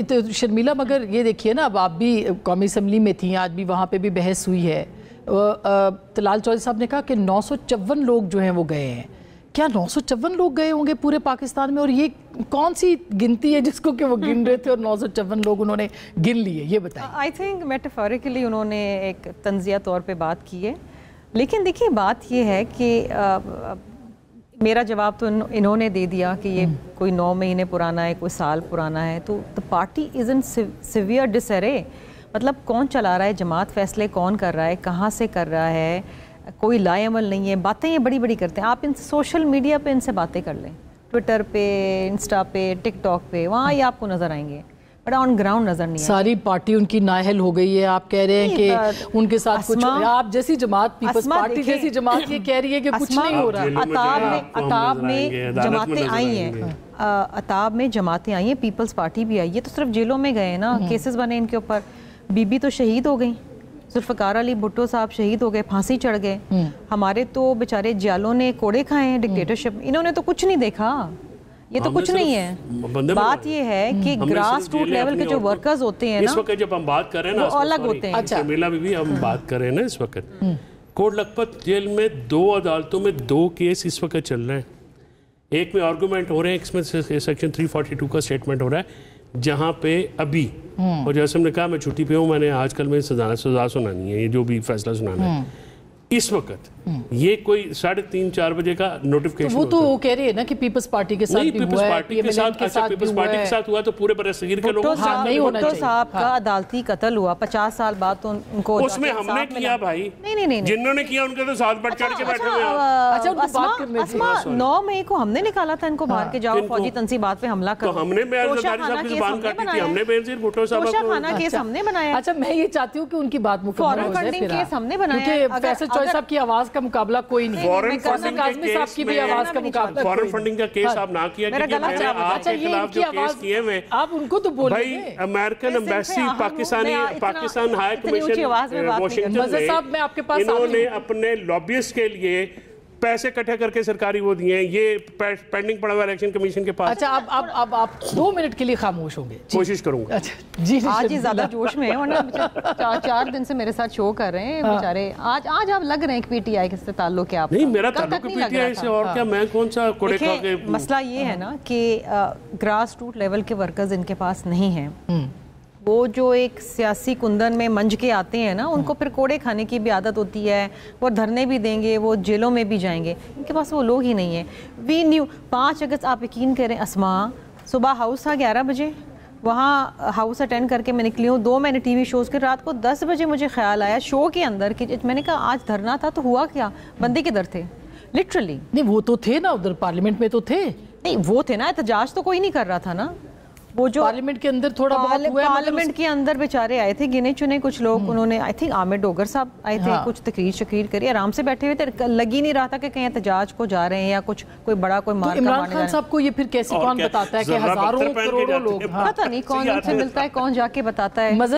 تو شرمیلا مگر یہ دیکھیے نا، اب آپ بھی قومی اسمبلی میں تھیں، آج بھی وہاں پہ بھی بحث ہوئی ہے، طلال چودھری صاحب نے کہا کہ 954 لوگ جو ہیں وہ گئے ہیں. کیا 954 لوگ گئے ہوں گے پورے پاکستان میں؟ اور یہ کون سی گنتی ہے جس کو کہ وہ گن رہے تھے اور 954 لوگ انہوں نے گن لیے؟ یہ بتائیں. آئی تھنک میٹافوریکلی انہوں نے ایک تنزیہ طور پہ بات کی ہے، لیکن دیکھیے بات یہ ہے کہ میرا جواب تو انہوں نے دے دیا کہ یہ کوئی 9 مہینے پرانا ہے، کوئی سال پرانا ہے. تو the party is in severe disarray. مطلب کون چلا رہا ہے، جماعت فیصلے کون کر رہا ہے، کہاں سے کر رہا ہے، کوئی لائے عمل نہیں ہے. باتیں یہ بڑی بڑی کرتے ہیں. آپ ان سوشل میڈیا پہ ان سے باتیں کر لیں، ٹویٹر پہ، انسٹا پہ، ٹک ٹاک پہ، وہاں یہ آپ کو نظر آئیں گے، بٹ آن گراؤنڈ نظر نہیں ہے. ساری پارٹی ان کی نااہل ہو گئی ہے. آپ کہہ رہے ہیں کہ ان کے ساتھ کچھ، آپ جیسی جماعت، پیپلز پارٹی جیسی جماعت یہ کہہ رہی ہے کہ کچھ نہیں ہو رہا. عطاب میں جماعتیں آئی ہیں، عطاب میں جماعتیں آئی ہیں، پیپلز پارٹی بھی آئی ہے، تو صرف جیلوں میں گئے نا، کیسز بنے ان کے اوپر. بی بی تو شہید ہو گئی، ذوالفقار علی بھٹو صاحب شہید ہو گئے، پھانسی چڑھ گئے. ہمارے تو بیچارے جیالوں نے کوڑے کھائے ہیں ڈکٹیٹرشپ. انہوں نے تو کچھ نہیں دیکھا، یہ تو کچھ نہیں ہے. بات یہ ہے کہ گراس روٹ لیول کے جو ورکرز ہوتے ہیں نا، اس وقت جب ہم بات کر رہے ہیں نا، وہ الگ ہوتے ہیں. شرمیلا بھی ہم بات کر رہے ہیں نا اس وقت، کوٹ لکھپت جیل میں 2 عدالتوں میں 2 کیس اس وقت چل رہے ہیں. ایک میں آرگومنٹ ہو رہے ہیں، ایک میں سیکشن 342 کا سٹیٹمنٹ ہو رہا ہے، جہاں پہ ابھی، اور جیسے ہم نے کہا میں چھٹی پہ ہوں، میں نے آج کل میں سزا سنانی ہے، یہ جو بھی فیصلہ سنانا ہے اس وقت. یہ کوئی 3:30 4 بجے کا نوٹیفکیشن. وہ تو وہ کہہ رہے ہیں نا کہ پیپلز پارٹی کے ساتھ بھی ہوا ہے، پیپلز پارٹی کے ساتھ ہوا تو پورے برصغیر کے لوگوں بھٹو صاحب کا عدالتی قتل ہوا 50 سال بعد، تو ان کو اس میں ہم نے کیا بھائی، نہیں جنہوں نے کیا ان کے تو ساتھ بڑھ چڑھ کے بیٹھے ہوئے ہیں. اسما 9 مئی کو ہم نے نکالا تھا ان کو باہر کے، جاؤ فوجی تنصیبات پہ حملہ کرو. تو ہم نے صاحب کی زبان کاٹی تھی، ہم نے بینظیر بھٹو صاحب کو خانہ کیس ہم نے بنایا. اچھا میں یہ چاہتی ہوں کہ ان کی بات مکمل ہو جائے، فنڈنگ کیس ہم نے بنایا، کیونکہ فیصل چوہدری صاحب کی آواز کا مقابلہ کوئی نہیں. فورن فنڈنگ کا کیس آپ نہ کیا، کیونکہ میں نے آپ کے خلاف جو کیس کیے ہوئے، آپ ان کو تو بولیں بھائی American embassy Pakistan high commission Washington میں انہوں نے اپنے لابیسٹ کے لیے پیسے اکٹھے کر کے سرکاری وہ دیے ہیں. یہ پینڈنگ پڑا ہوا الیکشن کمیشن کے پاس. اچھا اب آپ 2 منٹ کے لیے خاموش ہوں گے؟ کوشش کروں گا. آج ہی زیادہ جوش میں ہیں، ورنہ 4 دن سے میرے ساتھ شو کر رہے ہیں بیچارے. آج آپ لگ رہے ہیں کہ پی ٹی آئی کے سے تعلق ہے آپ کا. نہیں، میرا تعلق پی ٹی آئی سے، اور کیا میں کون سا کوڑے کھا کے. مسئلہ یہ ہے نا کہ گراس روٹ لیول کے ورکرز ان کے پاس نہیں ہیں. وہ جو ایک سیاسی کندن میں منج کے آتے ہیں نا، ان کو پھر کوڑے کھانے کی بھی عادت ہوتی ہے. وہ دھرنے بھی دیں گے، وہ جیلوں میں بھی جائیں گے. ان کے پاس وہ لوگ ہی نہیں ہیں. وی نیو 5 اگست آپ یقین کریں اسما، صبح ہاؤس تھا 11 بجے، وہاں ہاؤس اٹینڈ کر کے میں نکلی ہوں. 2 میں نے ٹی وی شوز کے، رات کو 10 بجے مجھے خیال آیا شو کے اندر کہ میں نے کہا آج دھرنا تھا تو ہوا کیا، بندے کدھر تھے لٹرلی. نہیں وہ تو تھے نا ادھر پارلیمنٹ میں، تو تھے. نہیں وہ تھے نا، احتجاج تو کوئی نہیں کر رہا تھا نا. وہ جو پارلیمنٹ کے اندر تھوڑا بہت ہوا ہے، پارلیمنٹ کے اندر بیچارے آئے تھے گنے چنے کچھ لوگ. انہوں نے آئی تھنک عامر ڈوگر صاحب آئے تھے، کچھ تقریر کری، آرام سے بیٹھے ہوئے تھے. لگ ہی نہیں رہا تھا کہ کہیں احتجاج کو جا رہے ہیں یا کچھ کوئی بڑا کوئی مار. عمران خان صاحب کو یہ پھر کیسے کون بتاتا ہے کہ ہزاروں کروڑوں لوگ، پتہ نہیں کون ان سے ملتا ہے، کون جا کے بتاتا ہے.